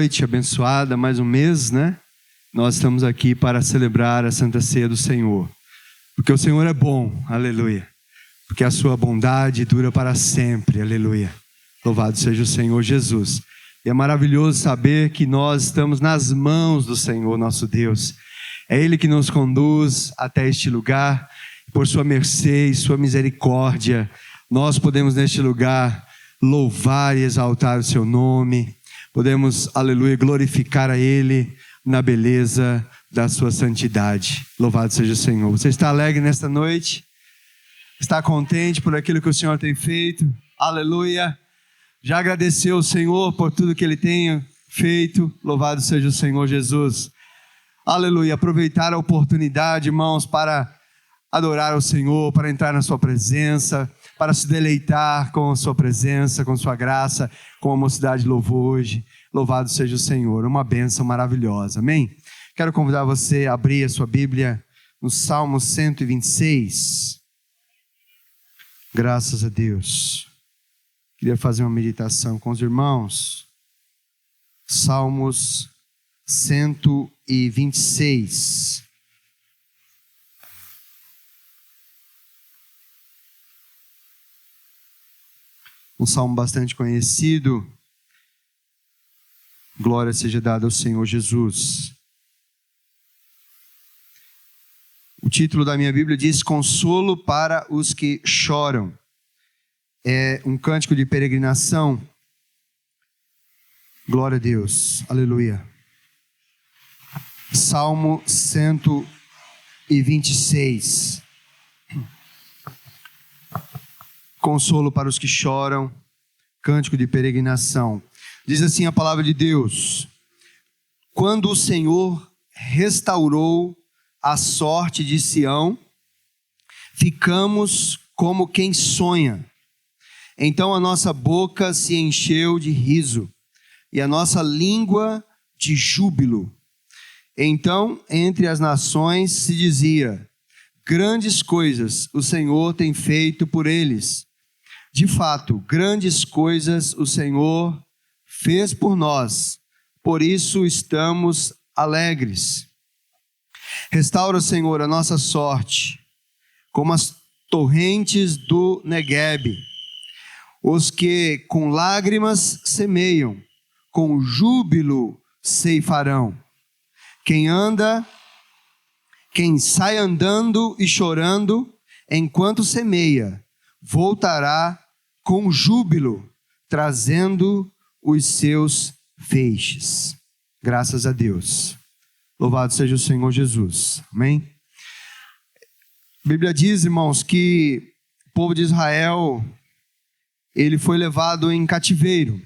noite abençoada, mais um mês, né? Nós estamos aqui para celebrar a Santa Ceia do Senhor. Porque o Senhor é bom, aleluia. Porque a sua bondade dura para sempre, aleluia. Louvado seja o Senhor Jesus. E é maravilhoso saber que nós estamos nas mãos do Senhor, nosso Deus. É Ele que nos conduz até este lugar. Por sua mercê e sua misericórdia, nós podemos neste lugar louvar e exaltar o seu nome. Podemos, aleluia, glorificar a Ele na beleza da sua santidade. Louvado seja o Senhor. Você está alegre nesta noite? Está contente por aquilo que o Senhor tem feito? Aleluia. Já agradeceu o Senhor por tudo que Ele tem feito? Louvado seja o Senhor Jesus. Aleluia. Aproveitar a oportunidade, irmãos, para adorar o Senhor, para entrar na sua presença, para se deleitar com a sua presença, com a sua graça, com a mocidade de louvor hoje. Louvado seja o Senhor, uma bênção maravilhosa, amém? Quero convidar você a abrir a sua Bíblia no Salmo 126. Graças a Deus. Queria fazer uma meditação com os irmãos. Salmos 126. Um salmo bastante conhecido. Glória seja dada ao Senhor Jesus. O título da minha Bíblia diz: Consolo para os que choram. É um cântico de peregrinação. Glória a Deus. Aleluia. Salmo 126. Consolo para os que choram, cântico de peregrinação. Diz assim a palavra de Deus: quando o Senhor restaurou a sorte de Sião, ficamos como quem sonha. Então a nossa boca se encheu de riso, e a nossa língua de júbilo. Então, entre as nações se dizia: grandes coisas o Senhor tem feito por eles. De fato, grandes coisas o Senhor fez por nós, por isso estamos alegres. Restaura, Senhor, a nossa sorte, como as torrentes do Neguebe. Os que com lágrimas semeiam, com júbilo ceifarão. Quem sai andando e chorando, enquanto semeia, voltará com júbilo, trazendo os seus feixes. Graças a Deus. Louvado seja o Senhor Jesus. Amém? A Bíblia diz, irmãos, que o povo de Israel, ele foi levado em cativeiro.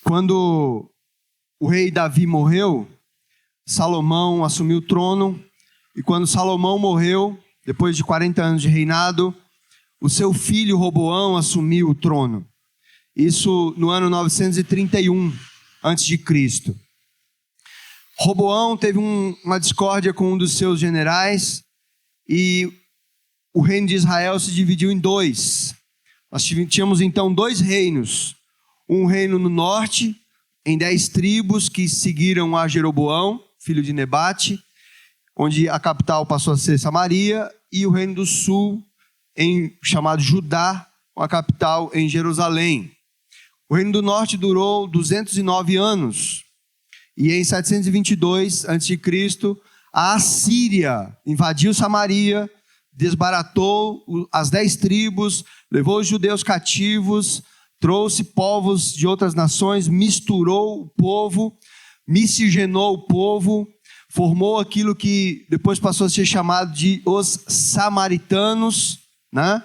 Quando o rei Davi morreu, Salomão assumiu o trono. E quando Salomão morreu, depois de 40 anos de reinado, o seu filho Roboão assumiu o trono. Isso no ano 931 a.C. Roboão teve uma discórdia com um dos seus generais e o reino de Israel se dividiu em dois. Nós tínhamos então dois reinos. Um reino no norte, em 10 tribos que seguiram a Jeroboão, filho de Nebate, onde a capital passou a ser Samaria, e o reino do sul, chamado Judá, com a capital em Jerusalém. O reino do norte durou 209 anos, e em 722 a.C., a Assíria invadiu Samaria, desbaratou as 10 tribos, levou os judeus cativos, trouxe povos de outras nações, misturou o povo, miscigenou o povo, formou aquilo que depois passou a ser chamado de os samaritanos, né?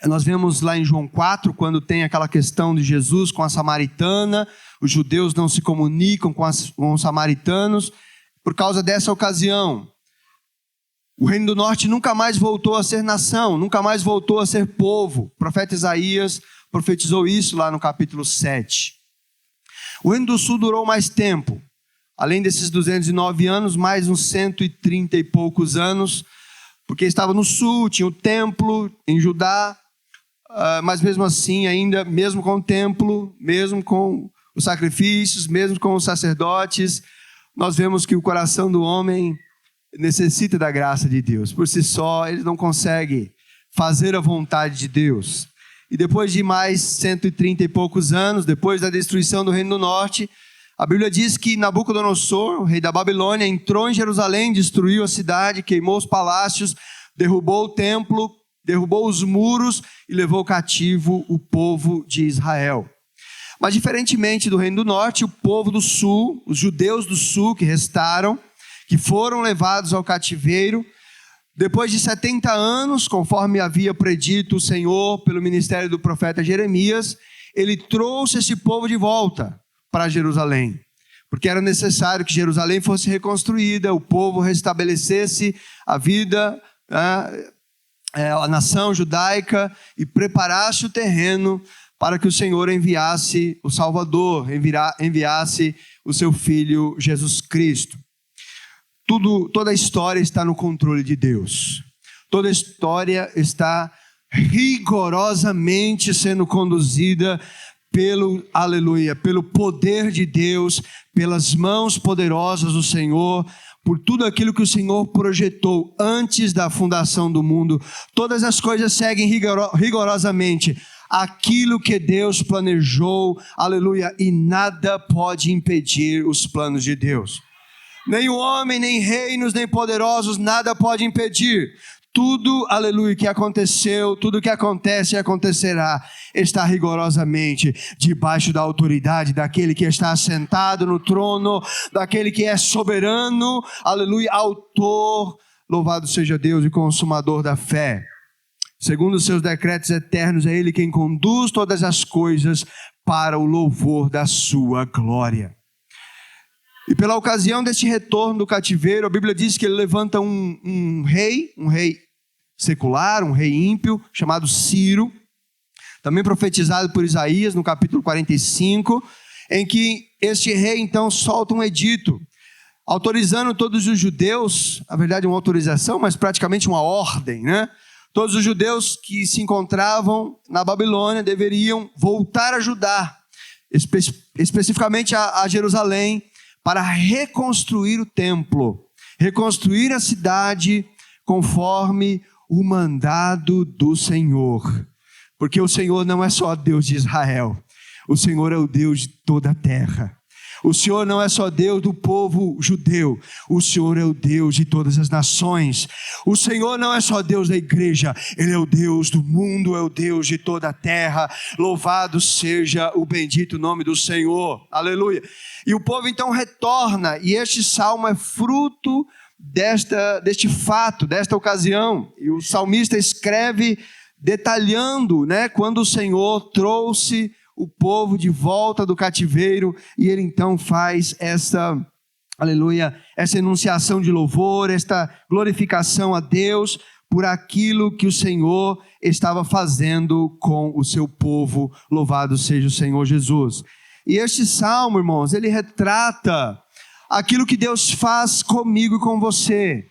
Nós vemos lá em João 4, quando tem aquela questão de Jesus com a samaritana, os judeus não se comunicam com os samaritanos. Por causa dessa ocasião, o reino do norte nunca mais voltou a ser nação, nunca mais voltou a ser povo. O profeta Isaías profetizou isso lá no capítulo 7. O reino do sul durou mais tempo. Além desses 209 anos, mais uns 130 e poucos anos, porque estava no sul, tinha o templo em Judá, mas mesmo assim, ainda, mesmo com o templo, mesmo com os sacrifícios, mesmo com os sacerdotes, nós vemos que o coração do homem necessita da graça de Deus. Por si só, ele não consegue fazer a vontade de Deus. E depois de mais 130 e poucos anos, depois da destruição do Reino do Norte, a Bíblia diz que Nabucodonosor, o rei da Babilônia, entrou em Jerusalém, destruiu a cidade, queimou os palácios, derrubou o templo, derrubou os muros e levou cativo o povo de Israel. Mas diferentemente do Reino do Norte, o povo do sul, os judeus do sul que restaram, que foram levados ao cativeiro, depois de 70 anos, conforme havia predito o Senhor pelo ministério do profeta Jeremias, ele trouxe esse povo de volta para Jerusalém, porque era necessário que Jerusalém fosse reconstruída, o povo restabelecesse a vida, a nação judaica e preparasse o terreno para que o Senhor enviasse o Salvador, enviasse o seu Filho Jesus Cristo. Toda a história está no controle de Deus. Toda a história está rigorosamente sendo conduzida pelo poder de Deus, pelas mãos poderosas do Senhor, por tudo aquilo que o Senhor projetou antes da fundação do mundo. Todas as coisas seguem rigorosamente aquilo que Deus planejou, aleluia, e nada pode impedir os planos de Deus. Nem o homem, nem reinos, nem poderosos, nada pode impedir. Tudo, aleluia, que aconteceu, tudo que acontece e acontecerá, está rigorosamente debaixo da autoridade daquele que está assentado no trono, daquele que é soberano, aleluia, autor, louvado seja Deus e consumador da fé. Segundo os seus decretos eternos, é Ele quem conduz todas as coisas para o louvor da sua glória. E pela ocasião deste retorno do cativeiro, a Bíblia diz que Ele levanta um rei secular, um rei ímpio, chamado Ciro, também profetizado por Isaías no capítulo 45, em que este rei então solta um edito, autorizando todos os judeus, na verdade uma autorização, mas praticamente uma ordem, né? Todos os judeus que se encontravam na Babilônia deveriam voltar a Judá, especificamente a Jerusalém, para reconstruir o templo, reconstruir a cidade conforme o mandado do Senhor. Porque o Senhor não é só Deus de Israel, o Senhor é o Deus de toda a terra. O Senhor não é só Deus do povo judeu, o Senhor é o Deus de todas as nações. O Senhor não é só Deus da igreja, Ele é o Deus do mundo, é o Deus de toda a terra. Louvado seja o bendito nome do Senhor, aleluia. E o povo então retorna, e este salmo é fruto deste fato, desta ocasião. E o salmista escreve detalhando, né, quando o Senhor trouxe o povo de volta do cativeiro, e ele então faz essa, aleluia, essa enunciação de louvor, esta glorificação a Deus por aquilo que o Senhor estava fazendo com o seu povo. Louvado seja o Senhor Jesus. E este salmo, irmãos, ele retrata aquilo que Deus faz comigo e com você,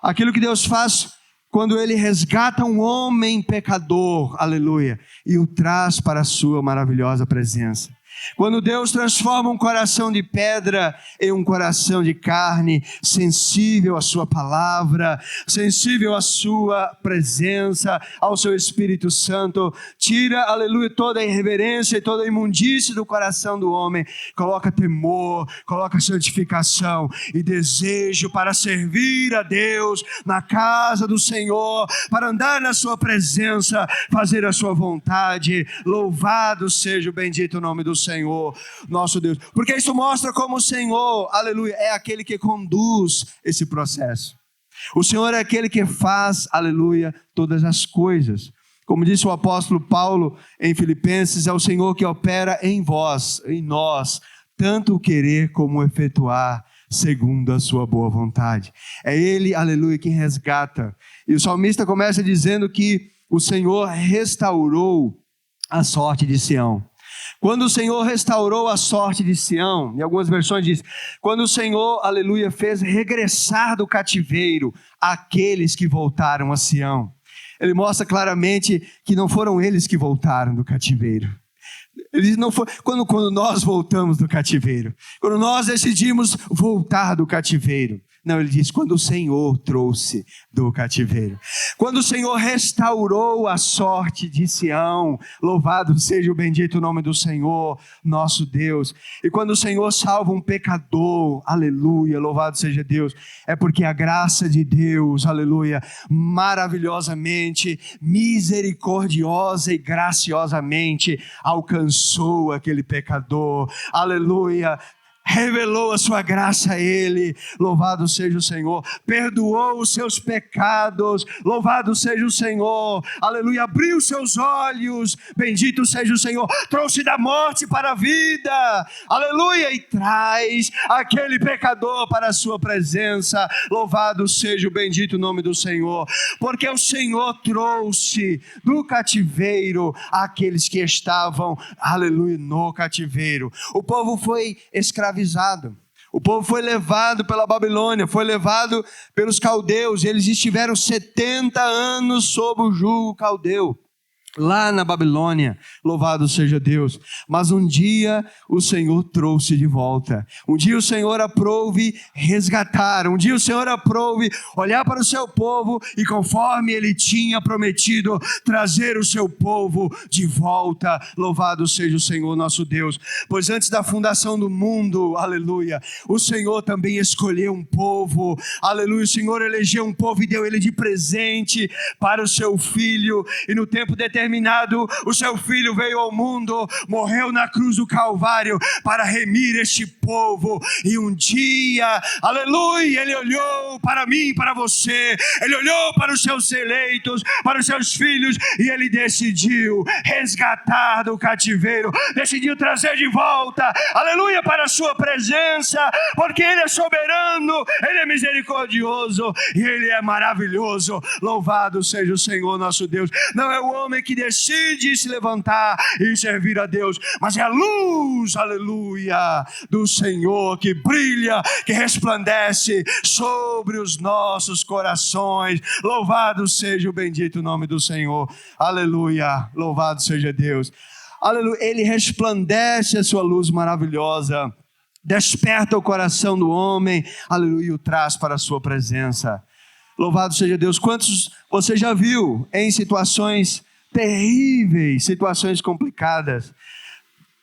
aquilo que Deus faz quando Ele resgata um homem pecador, aleluia, e o traz para a sua maravilhosa presença. Quando Deus transforma um coração de pedra em um coração de carne, sensível à sua palavra, sensível à sua presença, ao seu Espírito Santo, tira, aleluia, toda a irreverência e toda a imundície do coração do homem, coloca temor, coloca santificação e desejo para servir a Deus na casa do Senhor, para andar na sua presença, fazer a sua vontade. Louvado seja o bendito nome do Senhor, nosso Deus, porque isso mostra como o Senhor, aleluia, é aquele que conduz esse processo. O Senhor é aquele que faz, aleluia, todas as coisas. Como disse o apóstolo Paulo em Filipenses, é o Senhor que opera em vós, em nós, tanto o querer como o efetuar, segundo a sua boa vontade. É Ele, aleluia, quem resgata. E o salmista começa dizendo que o Senhor restaurou a sorte de Sião. Quando o Senhor restaurou a sorte de Sião, em algumas versões diz, quando o Senhor, aleluia, fez regressar do cativeiro aqueles que voltaram a Sião. Ele mostra claramente que não foram eles que voltaram do cativeiro, Ele não foi quando nós voltamos do cativeiro, quando nós decidimos voltar do cativeiro. Não, ele diz, quando o Senhor trouxe do cativeiro. Quando o Senhor restaurou a sorte de Sião, louvado seja o bendito nome do Senhor, nosso Deus. E quando o Senhor salva um pecador, aleluia, louvado seja Deus, é porque a graça de Deus, aleluia, maravilhosamente, misericordiosa e graciosamente alcançou aquele pecador, aleluia. Revelou a sua graça a ele, louvado seja o Senhor, perdoou os seus pecados, louvado seja o Senhor, aleluia, abriu seus olhos, bendito seja o Senhor, trouxe da morte para a vida, aleluia, e traz aquele pecador para a sua presença, louvado seja o bendito nome do Senhor, porque o Senhor trouxe do cativeiro aqueles que estavam, aleluia, no cativeiro. O povo foi escravizado, o povo foi levado pela Babilônia, foi levado pelos caldeus, eles estiveram 70 anos sob o jugo caldeu, lá na Babilônia, louvado seja Deus. Mas um dia o Senhor trouxe de volta, um dia o Senhor aprouve resgatar, um dia o Senhor aprouve olhar para o seu povo e conforme Ele tinha prometido, trazer o seu povo de volta, louvado seja o Senhor nosso Deus. Pois antes da fundação do mundo, aleluia, o Senhor também escolheu um povo, aleluia, o Senhor elegeu um povo e deu ele de presente para o seu filho, e no tempo determinado, o seu filho veio ao mundo, morreu na cruz do Calvário para remir este povo, e um dia, aleluia, ele olhou para mim, para você, ele olhou para os seus eleitos, para os seus filhos, e ele decidiu resgatar do cativeiro, decidiu trazer de volta, aleluia, para a sua presença, porque ele é soberano, ele é misericordioso, e ele é maravilhoso, louvado seja o Senhor nosso Deus. Não é o homem que decide se levantar e servir a Deus, mas é a luz, aleluia, do Senhor que brilha, que resplandece sobre os nossos corações. Louvado seja o bendito nome do Senhor, aleluia, louvado seja Deus, aleluia. Ele resplandece a sua luz maravilhosa, desperta o coração do homem, aleluia, e o traz para a sua presença. Louvado seja Deus. Quantos você já viu em situações terríveis, situações complicadas,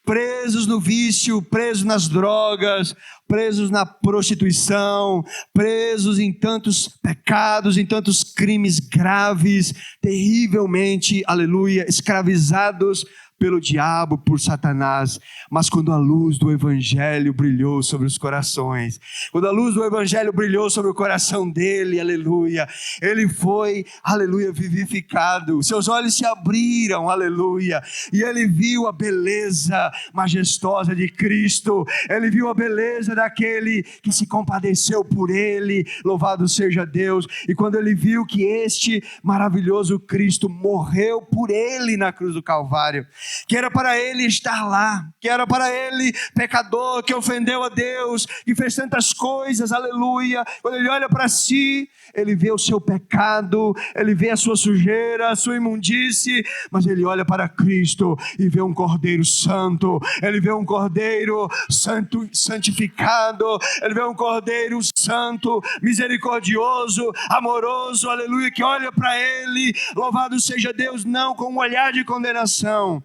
presos no vício, presos nas drogas, presos na prostituição, presos em tantos pecados, em tantos crimes graves, terrivelmente, aleluia, escravizados pelo diabo, por Satanás, mas quando a luz do Evangelho brilhou sobre os corações, quando a luz do Evangelho brilhou sobre o coração dele, aleluia, ele foi, aleluia, vivificado, seus olhos se abriram, aleluia, e ele viu a beleza majestosa de Cristo, ele viu a beleza daquele que se compadeceu por ele, louvado seja Deus, e quando ele viu que este maravilhoso Cristo morreu por ele na cruz do Calvário, que era para ele estar lá, que era para ele pecador, que ofendeu a Deus, que fez tantas coisas, aleluia, quando ele olha para si, ele vê o seu pecado, ele vê a sua sujeira, a sua imundície, mas ele olha para Cristo e vê um Cordeiro Santo, ele vê um Cordeiro Santo, santificado, ele vê um Cordeiro Santo, misericordioso, amoroso, aleluia, que olha para ele, louvado seja Deus, não com um olhar de condenação,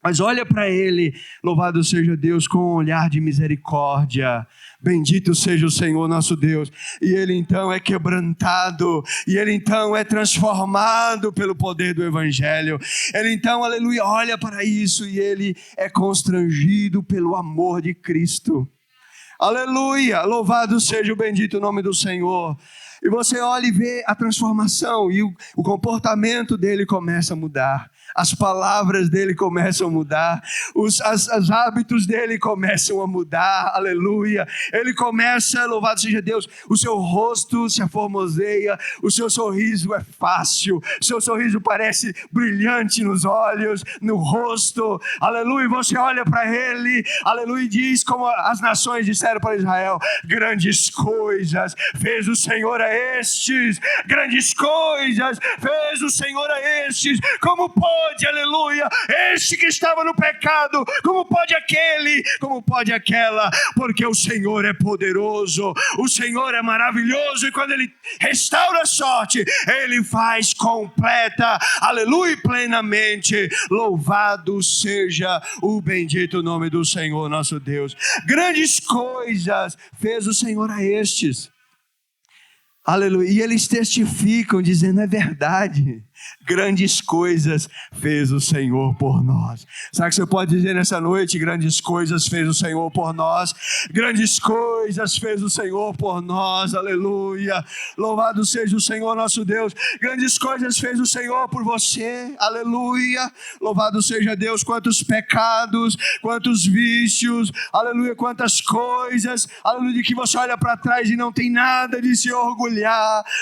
mas olha para ele, louvado seja Deus, com um olhar de misericórdia. Bendito seja o Senhor nosso Deus. E ele então é quebrantado, e ele então é transformado pelo poder do Evangelho. Ele então, aleluia, olha para isso e ele é constrangido pelo amor de Cristo. Aleluia, louvado seja o bendito nome do Senhor. E você olha e vê a transformação, e o comportamento dele começa a mudar. As palavras dele começam a mudar, os hábitos dele começam a mudar, aleluia. Ele começa, louvado seja Deus, o seu rosto se aformoseia, o seu sorriso é fácil, o seu sorriso parece brilhante nos olhos, no rosto, aleluia. Você olha para ele, aleluia, e diz como as nações disseram para Israel: grandes coisas fez o Senhor a estes, grandes coisas fez o Senhor a estes, como povo pode, aleluia, este que estava no pecado, como pode aquele, como pode aquela, porque o Senhor é poderoso, o Senhor é maravilhoso, e quando Ele restaura a sorte, Ele faz completa, aleluia, plenamente. Louvado seja o bendito nome do Senhor nosso Deus. Grandes coisas fez o Senhor a estes. Aleluia. E eles testificam dizendo: é verdade, grandes coisas fez o Senhor por nós. Sabe o que você pode dizer nessa noite? Grandes coisas fez o Senhor por nós. Grandes coisas fez o Senhor por nós. Aleluia. Louvado seja o Senhor nosso Deus. Grandes coisas fez o Senhor por você. Aleluia. Louvado seja Deus. Quantos pecados, quantos vícios, aleluia, quantas coisas, aleluia, de que você olha para trás e não tem nada de se orgulhar.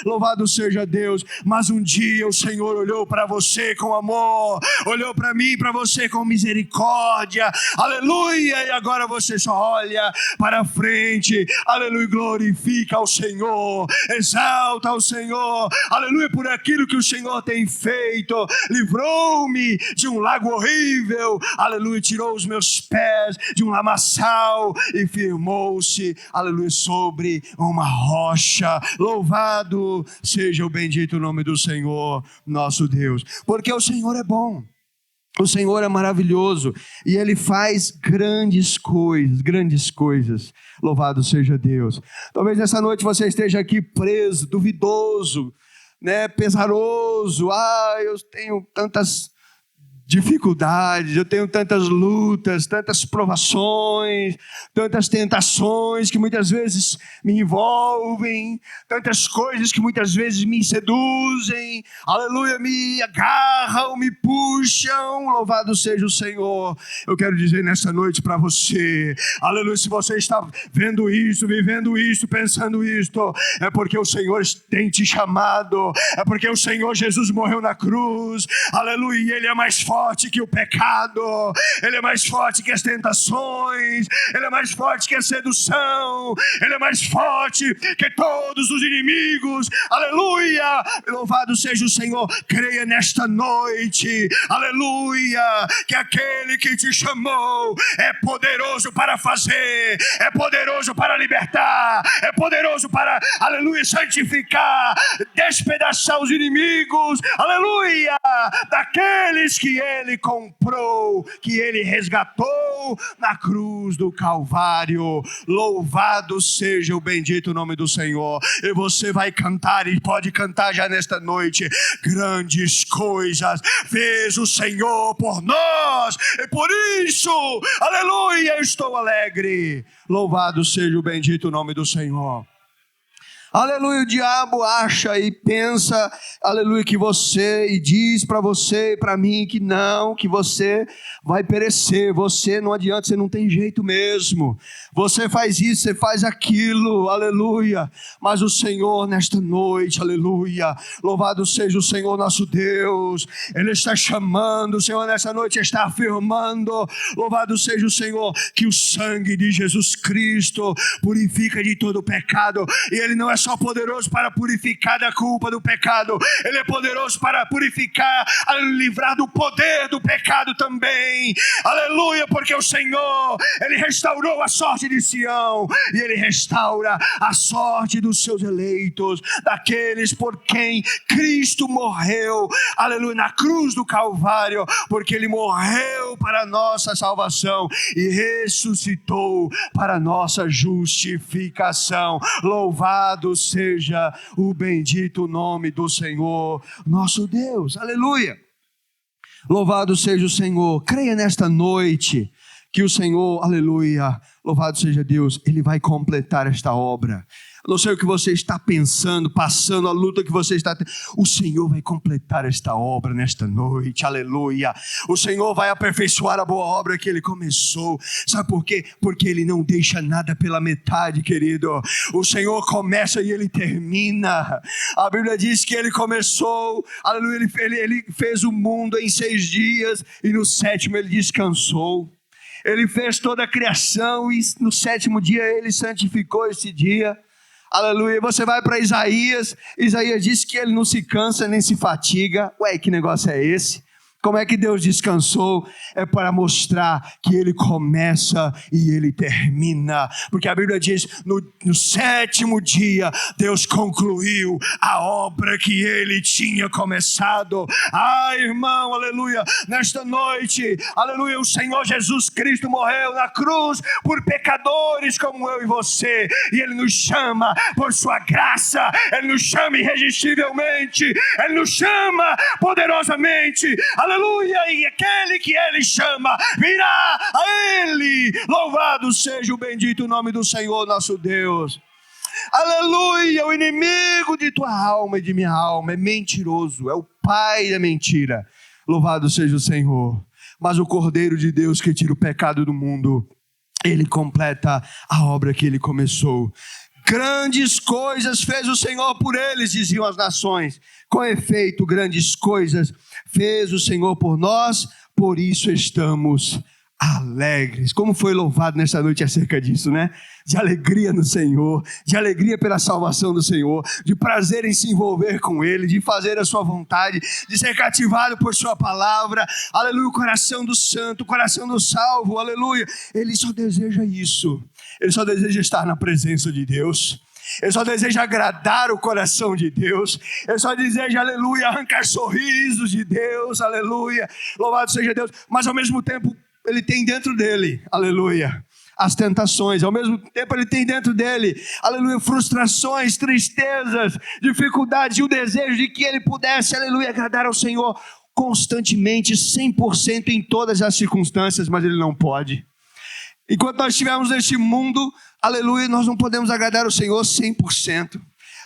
Louvado seja Deus. Mas um dia o Senhor olhou para você com amor, olhou para mim e para você com misericórdia, aleluia, e agora você só olha para frente, aleluia, glorifica ao Senhor, exalta ao Senhor, aleluia, por aquilo que o Senhor tem feito. Livrou-me de um lago horrível, aleluia, tirou os meus pés de um lamaçal e firmou-se, aleluia, sobre uma rocha. Louvado seja o bendito nome do Senhor nosso Deus, porque o Senhor é bom, o Senhor é maravilhoso e Ele faz grandes coisas. Louvado seja Deus. Talvez nessa noite você esteja aqui preso, duvidoso, né, pesaroso. Eu tenho tantas dificuldades, eu tenho tantas lutas, tantas provações, tantas tentações que muitas vezes me envolvem, tantas coisas que muitas vezes me seduzem, aleluia, me agarram, me puxam. Louvado seja o Senhor. Eu quero dizer nessa noite para você, aleluia, se você está vendo isso, vivendo isso, pensando isto, é porque o Senhor tem te chamado, é porque o Senhor Jesus morreu na cruz, aleluia, e Ele é mais forte que o pecado, Ele é mais forte que as tentações, Ele é mais forte que a sedução, Ele é mais forte que todos os inimigos, aleluia, louvado seja o Senhor. Creia nesta noite, aleluia, que aquele que te chamou é poderoso para fazer, é poderoso para libertar, é poderoso para, aleluia, santificar, despedaçar os inimigos, aleluia, daqueles que Ele comprou, que Ele resgatou na cruz do Calvário. Louvado seja o bendito nome do Senhor. E você vai cantar, e pode cantar já nesta noite: grandes coisas fez o Senhor por nós, e por isso, aleluia, eu estou alegre. Louvado seja o bendito nome do Senhor. Aleluia, o diabo acha e pensa, aleluia, que você, e diz para você e para mim que não, que você vai perecer, você não adianta, você não tem jeito mesmo, você faz isso, você faz aquilo, aleluia, mas o Senhor nesta noite, aleluia, louvado seja o Senhor nosso Deus, Ele está chamando, o Senhor nessa noite está afirmando, louvado seja o Senhor, que o sangue de Jesus Cristo purifica de todo pecado, e Ele não é só poderoso para purificar da culpa do pecado, Ele é poderoso para purificar, livrar do poder do pecado também, aleluia, porque o Senhor, Ele restaurou a sorte de Sião, e Ele restaura a sorte dos seus eleitos, daqueles por quem Cristo morreu, aleluia, na cruz do Calvário, porque Ele morreu para a nossa salvação e ressuscitou para a nossa justificação. Louvado seja o bendito nome do Senhor nosso Deus, aleluia, louvado seja o Senhor. Creia nesta noite que o Senhor, aleluia, louvado seja Deus, Ele vai completar esta obra. Eu não sei o que você está pensando, passando a luta que você está tendo. O Senhor vai completar esta obra nesta noite, aleluia. O Senhor vai aperfeiçoar a boa obra que Ele começou. Sabe por quê? Porque Ele não deixa nada pela metade, querido. O Senhor começa e Ele termina. A Bíblia diz que Ele começou, aleluia, Ele fez o mundo em 6 dias e no 7º Ele descansou. Ele fez toda a criação e no 7º dia Ele santificou esse dia. Aleluia, você vai para Isaías diz que Ele não se cansa nem se fatiga. Ué, que negócio é esse? Como é que Deus descansou? É para mostrar que Ele começa e Ele termina. Porque a Bíblia diz, no sétimo dia, Deus concluiu a obra que Ele tinha começado. Ah, irmão, aleluia, nesta noite, aleluia, o Senhor Jesus Cristo morreu na cruz por pecadores como eu e você. E Ele nos chama por sua graça, Ele nos chama irresistivelmente, Ele nos chama poderosamente. Aleluia, e aquele que Ele chama, virá a Ele. Louvado seja o bendito nome do Senhor nosso Deus. Aleluia, o inimigo de tua alma e de minha alma é mentiroso, é o pai da mentira. Louvado seja o Senhor. Mas o Cordeiro de Deus que tira o pecado do mundo, Ele completa a obra que Ele começou. Grandes coisas fez o Senhor por eles, diziam as nações. Com efeito, grandes coisas fez o Senhor por nós, por isso estamos alegres. Como foi louvado nessa noite acerca disso, né? De alegria no Senhor, de alegria pela salvação do Senhor, de prazer em se envolver com Ele, de fazer a sua vontade, de ser cativado por sua palavra. Aleluia, o coração do santo, o coração do salvo, aleluia. Ele só deseja isso. Ele só deseja estar na presença de Deus. Ele só deseja agradar o coração de Deus. Ele só deseja, aleluia, arrancar sorrisos de Deus, aleluia. Louvado seja Deus. Mas ao mesmo tempo, Ele tem dentro dele, aleluia, as tentações. Ao mesmo tempo Ele tem dentro dele, aleluia, frustrações, tristezas, dificuldades e o desejo de que Ele pudesse, aleluia, agradar ao Senhor constantemente, 100% em todas as circunstâncias, mas Ele não pode. Enquanto nós estivermos neste mundo, aleluia, nós não podemos agradar ao Senhor 100%.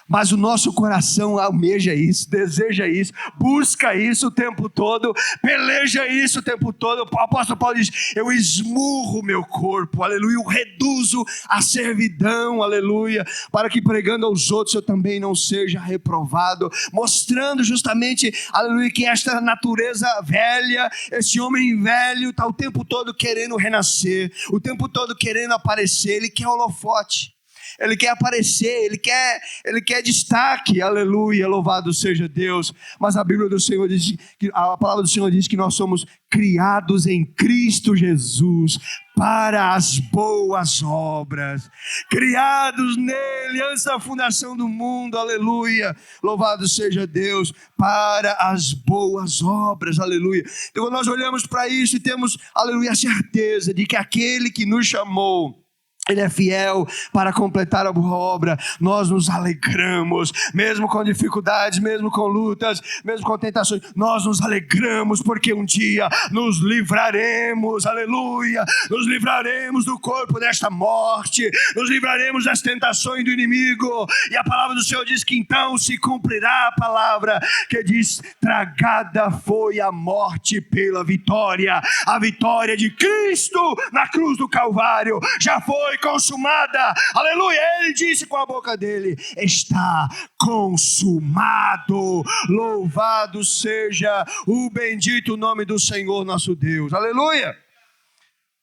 Mas o nosso coração almeja isso, deseja isso, busca isso o tempo todo, peleja isso o tempo todo. O apóstolo Paulo diz, eu esmurro o meu corpo, aleluia, eu reduzo a servidão, aleluia, para que pregando aos outros eu também não seja reprovado, mostrando justamente, aleluia, que esta natureza velha, esse homem velho está o tempo todo querendo renascer, o tempo todo querendo aparecer, ele quer holofote. Ele quer aparecer, ele quer destaque, aleluia, louvado seja Deus. Mas a Bíblia do Senhor diz, a palavra do Senhor diz que nós somos criados em Cristo Jesus para as boas obras, criados nele antes da fundação do mundo, aleluia, louvado seja Deus, para as boas obras, aleluia. Então nós olhamos para isso e temos, aleluia, a certeza de que aquele que nos chamou, Ele é fiel para completar a boa obra. Nós nos alegramos, mesmo com dificuldades, mesmo com lutas, mesmo com tentações. Nós nos alegramos porque um dia nos livraremos, aleluia. Nos livraremos do corpo desta morte, nos livraremos das tentações do inimigo. E a palavra do Senhor diz que então se cumprirá a palavra que diz, tragada foi a morte pela vitória. A vitória de Cristo na cruz do Calvário já foi consumada, aleluia. Ele disse com a boca dele, está consumado. Louvado seja o bendito nome do Senhor nosso Deus, aleluia,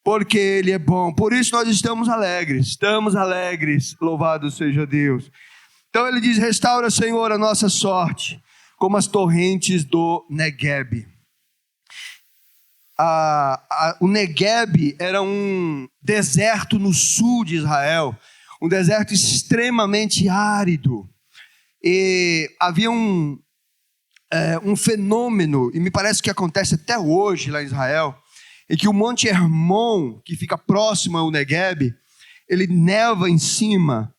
porque Ele é bom. Por isso nós estamos alegres, louvado seja Deus. Então ele diz, restaura, Senhor, a nossa sorte como as torrentes do Negueb. O Negueb era um deserto no sul de Israel, um deserto extremamente árido. E havia um fenômeno, e me parece que acontece até hoje lá em Israel, em que o Monte Hermon, que fica próximo ao Negueb, ele neva em cima,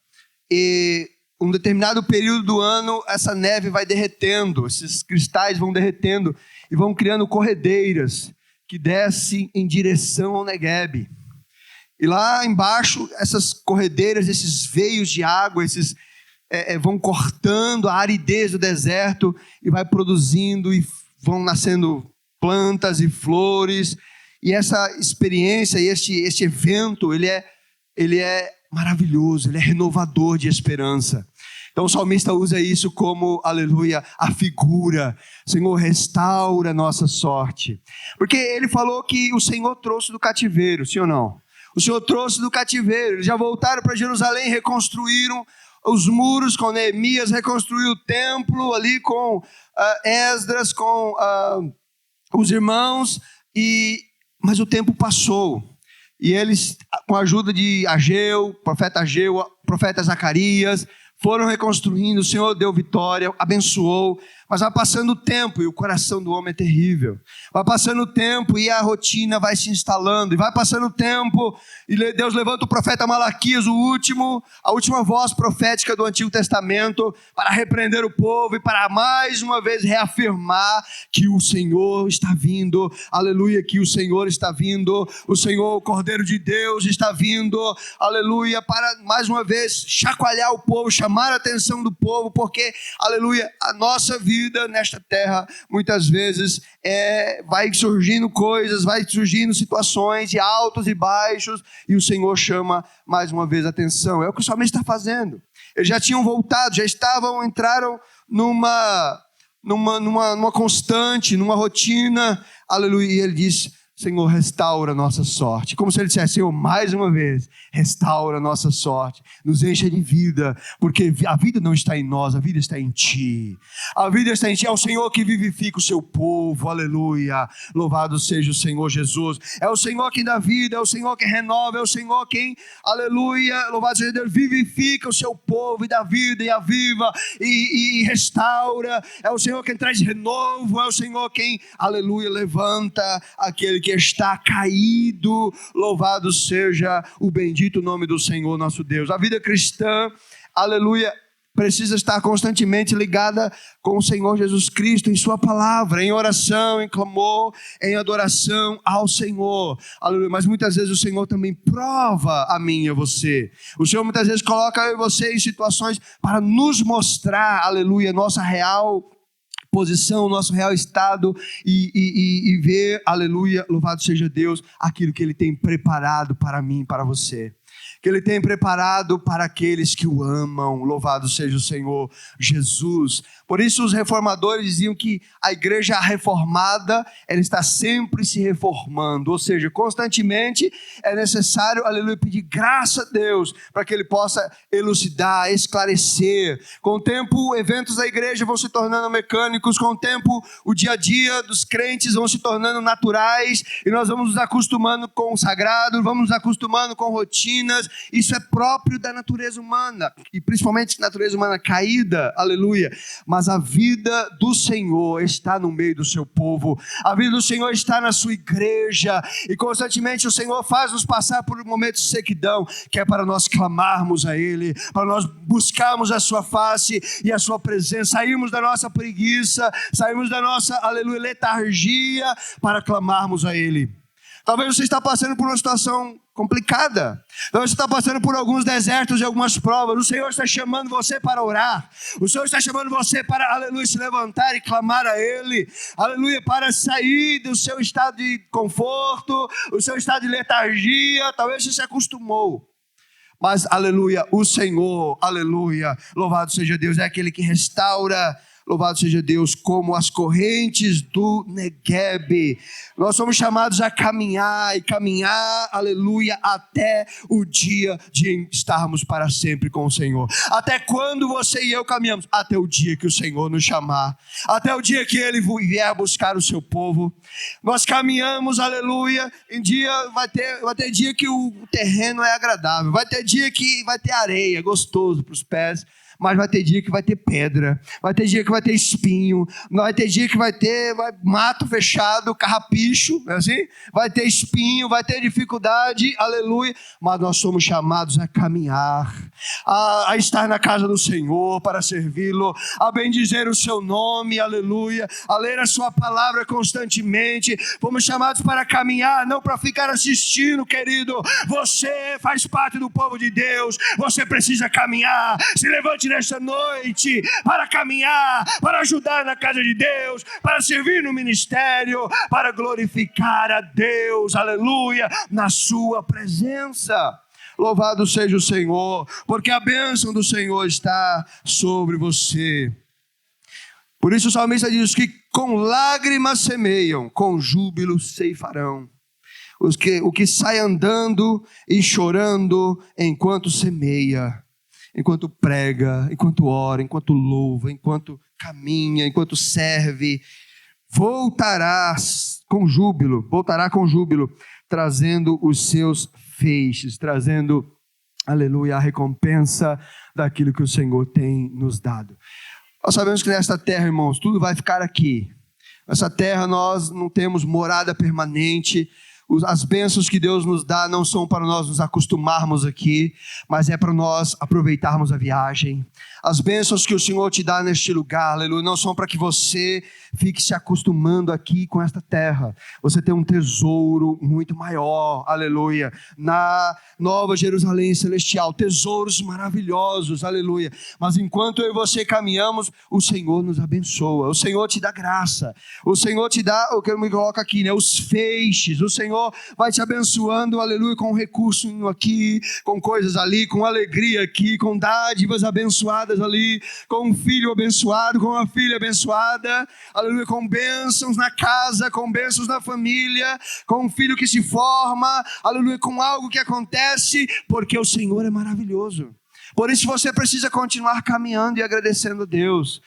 e um determinado período do ano essa neve vai derretendo, esses cristais vão derretendo e vão criando corredeiras que desce em direção ao Negueb. E lá embaixo, essas corredeiras, esses veios de água, vão cortando a aridez do deserto e vai produzindo e vão nascendo plantas e flores. E essa experiência, este evento, ele é maravilhoso, ele é renovador de esperança. Então o salmista usa isso como, aleluia, a figura. Senhor, restaura a nossa sorte. Porque ele falou que o Senhor trouxe do cativeiro, sim ou não? O Senhor trouxe do cativeiro. Eles já voltaram para Jerusalém, reconstruíram os muros com Neemias, reconstruiu o templo ali com Esdras, com os irmãos, mas o tempo passou. E eles, com a ajuda de Ageu, profeta Zacarias, foram reconstruindo. O Senhor deu vitória, abençoou. Mas vai passando o tempo e o coração do homem é terrível. Vai passando o tempo e a rotina vai se instalando. E vai passando o tempo e Deus levanta o profeta Malaquias, a última voz profética do Antigo Testamento, para repreender o povo e para mais uma vez reafirmar que o Senhor está vindo. Aleluia, que o Senhor está vindo. O Senhor, o Cordeiro de Deus, está vindo. Aleluia, para mais uma vez chacoalhar o povo, chamar a atenção do povo, porque, aleluia, a nossa vida nesta terra, muitas vezes, vai surgindo coisas, vai surgindo situações, e altos e baixos, e o Senhor chama mais uma vez a atenção. É o que o salmista está fazendo. Eles já tinham voltado, entraram numa constante, numa rotina, aleluia, e ele diz: Senhor, restaura a nossa sorte. Como se ele dissesse: Senhor, mais uma vez, restaura a nossa sorte. Nos encha de vida, porque a vida não está em nós, a vida está em Ti. A vida está em Ti. É o Senhor que vivifica o seu povo. Aleluia. Louvado seja o Senhor Jesus. É o Senhor que dá vida, é o Senhor que renova, é o Senhor quem, aleluia, louvado seja Deus, vivifica o seu povo e dá vida e aviva e restaura. É o Senhor quem traz renovo, é o Senhor quem, aleluia, levanta aquele que está caído. Louvado seja o bendito nome do Senhor nosso Deus. A vida cristã, aleluia, precisa estar constantemente ligada com o Senhor Jesus Cristo, em sua palavra, em oração, em clamor, em adoração ao Senhor. Aleluia. Mas muitas vezes o Senhor também prova a mim e a você. O Senhor muitas vezes coloca eu e você em situações para nos mostrar, aleluia, nossa real posição, nosso real estado e ver, aleluia, louvado seja Deus, aquilo que Ele tem preparado para mim e para você. Que Ele tem preparado para aqueles que o amam. Louvado seja o Senhor Jesus. Por isso os reformadores diziam que a igreja reformada, ela está sempre se reformando, ou seja, constantemente é necessário, aleluia, pedir graça a Deus, para que Ele possa elucidar, esclarecer. Com o tempo, eventos da igreja vão se tornando mecânicos, com o tempo, o dia a dia dos crentes vão se tornando naturais, e nós vamos nos acostumando com o sagrado, vamos nos acostumando com rotinas. Isso é próprio da natureza humana, e principalmente natureza humana caída, aleluia. Mas a vida do Senhor está no meio do seu povo, a vida do Senhor está na sua igreja, e constantemente o Senhor faz-nos passar por momentos de sequidão, que é para nós clamarmos a Ele, para nós buscarmos a sua face e a sua presença, sairmos da nossa preguiça, sairmos da nossa, aleluia, letargia, para clamarmos a Ele. Talvez você está passando por uma situação complicada. Talvez você está passando por alguns desertos e algumas provas. O Senhor está chamando você para orar. O Senhor está chamando você para, aleluia, se levantar e clamar a Ele. Aleluia, para sair do seu estado de conforto, o seu estado de letargia. Talvez você se acostumou. Mas, aleluia, o Senhor, aleluia, louvado seja Deus, é aquele que restaura. Louvado seja Deus, como as correntes do Negueb. Nós somos chamados a caminhar, aleluia, até o dia de estarmos para sempre com o Senhor. Até quando você e eu caminhamos? Até o dia que o Senhor nos chamar. Até o dia que Ele vier buscar o seu povo. Nós caminhamos, aleluia, vai ter dia que o terreno é agradável. Vai ter dia que vai ter areia, gostoso para os pés. Mas vai ter dia que vai ter pedra, vai ter dia que vai ter espinho, vai ter dia que vai ter mato fechado, carrapicho, não é assim? Vai ter espinho, vai ter dificuldade, aleluia. Mas nós somos chamados a caminhar, a estar na casa do Senhor para servi-lo, a bendizer o seu nome, aleluia, a ler a sua palavra constantemente. Fomos chamados para caminhar, não para ficar assistindo, querido. Você faz parte do povo de Deus, você precisa caminhar. Se levante nesta noite para caminhar, para ajudar na casa de Deus, para servir no ministério, para glorificar a Deus, aleluia, na sua presença. Louvado seja o Senhor, porque a bênção do Senhor está sobre você. Por isso o salmista diz que com lágrimas semeiam, com júbilo ceifarão. O que sai andando e chorando enquanto semeia, enquanto prega, enquanto ora, enquanto louva, enquanto caminha, enquanto serve, voltará com júbilo, trazendo os seus feixes, trazendo, aleluia, a recompensa daquilo que o Senhor tem nos dado. Nós sabemos que nesta terra, irmãos, tudo vai ficar aqui. Nessa terra nós não temos morada permanente. As bênçãos que Deus nos dá não são para nós nos acostumarmos aqui, mas é para nós aproveitarmos a viagem. As bênçãos que o Senhor te dá neste lugar, aleluia, não são para que você fique se acostumando aqui com esta terra. Você tem um tesouro muito maior, aleluia, na Nova Jerusalém Celestial, tesouros maravilhosos, aleluia. Mas enquanto eu e você caminhamos, o Senhor nos abençoa, o Senhor te dá graça, o Senhor te dá, o que eu me coloco aqui, né, os feixes, o Senhor vai te abençoando, aleluia, com recurso aqui, com coisas ali, com alegria aqui, com dádivas abençoadas ali, com um filho abençoado, com uma filha abençoada, aleluia, com bênçãos na casa, com bênçãos na família, com um filho que se forma, aleluia, com algo que acontece, porque o Senhor é maravilhoso. Por isso você precisa continuar caminhando e agradecendo a Deus.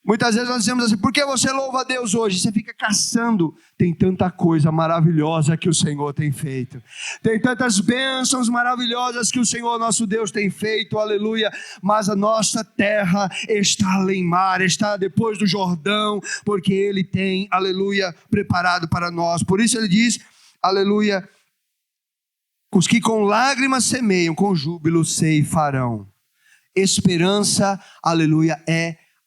Muitas vezes nós dizemos assim, por que você louva a Deus hoje? Você fica caçando. Tem tanta coisa maravilhosa que o Senhor tem feito. Tem tantas bênçãos maravilhosas que o Senhor nosso Deus tem feito, aleluia. Mas a nossa terra está além mar, está depois do Jordão, porque Ele tem, aleluia, preparado para nós. Por isso Ele diz, aleluia, os que com lágrimas semeiam, com júbilo ceifarão. Esperança, aleluia,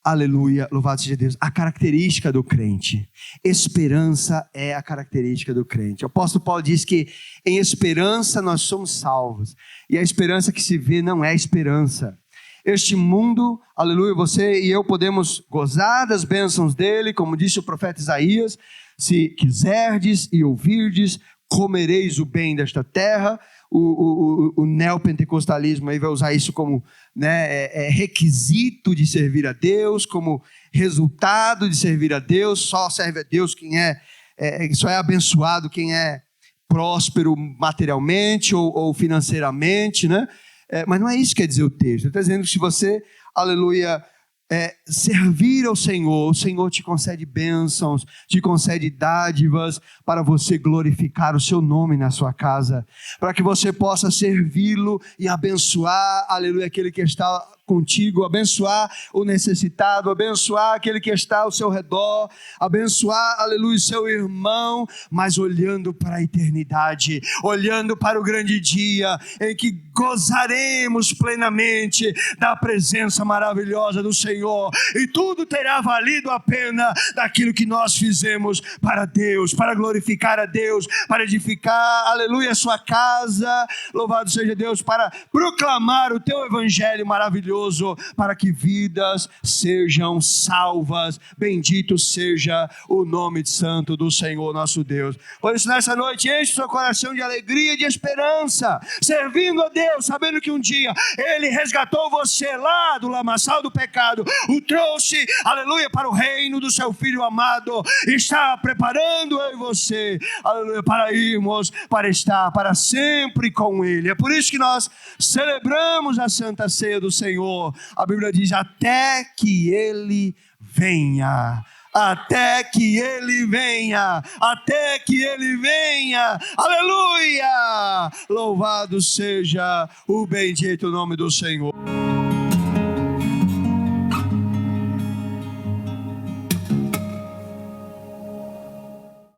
aleluia, louvado seja Deus, a característica do crente. Esperança é a característica do crente. O apóstolo Paulo diz que em esperança nós somos salvos. E a esperança que se vê não é esperança. Este mundo, aleluia, você e eu podemos gozar das bênçãos dele, como disse o profeta Isaías, se quiserdes e ouvirdes, comereis o bem desta terra. O neopentecostalismo aí vai usar isso como, né, requisito de servir a Deus, como resultado de servir a Deus. Só serve a Deus quem só é abençoado quem é próspero materialmente ou financeiramente, né? Mas não é isso que quer dizer o texto. Ele está dizendo que se você, aleluia, servir ao Senhor, o Senhor te concede bênçãos, te concede dádivas para você glorificar o seu nome na sua casa, para que você possa servi-lo e abençoar, aleluia, aquele que está contigo, abençoar o necessitado, abençoar aquele que está ao seu redor, abençoar, aleluia, seu irmão, mas olhando para a eternidade, olhando para o grande dia em que gozaremos plenamente da presença maravilhosa do Senhor, e tudo terá valido a pena daquilo que nós fizemos para Deus, para glorificar a Deus, para edificar, aleluia, a sua casa, louvado seja Deus, para proclamar o teu evangelho maravilhoso, para que vidas sejam salvas. Bendito seja o nome santo do Senhor nosso Deus. Por isso nessa noite enche o seu coração de alegria e de esperança, servindo a Deus, sabendo que um dia Ele resgatou você lá do lamaçal do pecado, o trouxe, aleluia, para o reino do seu Filho amado, e está preparando eu e você, aleluia, para irmos, para estar para sempre com Ele. É por isso que nós celebramos a Santa Ceia do Senhor. A Bíblia diz, até que Ele venha. Até que Ele venha, até que Ele venha, aleluia, louvado seja o bendito nome do Senhor.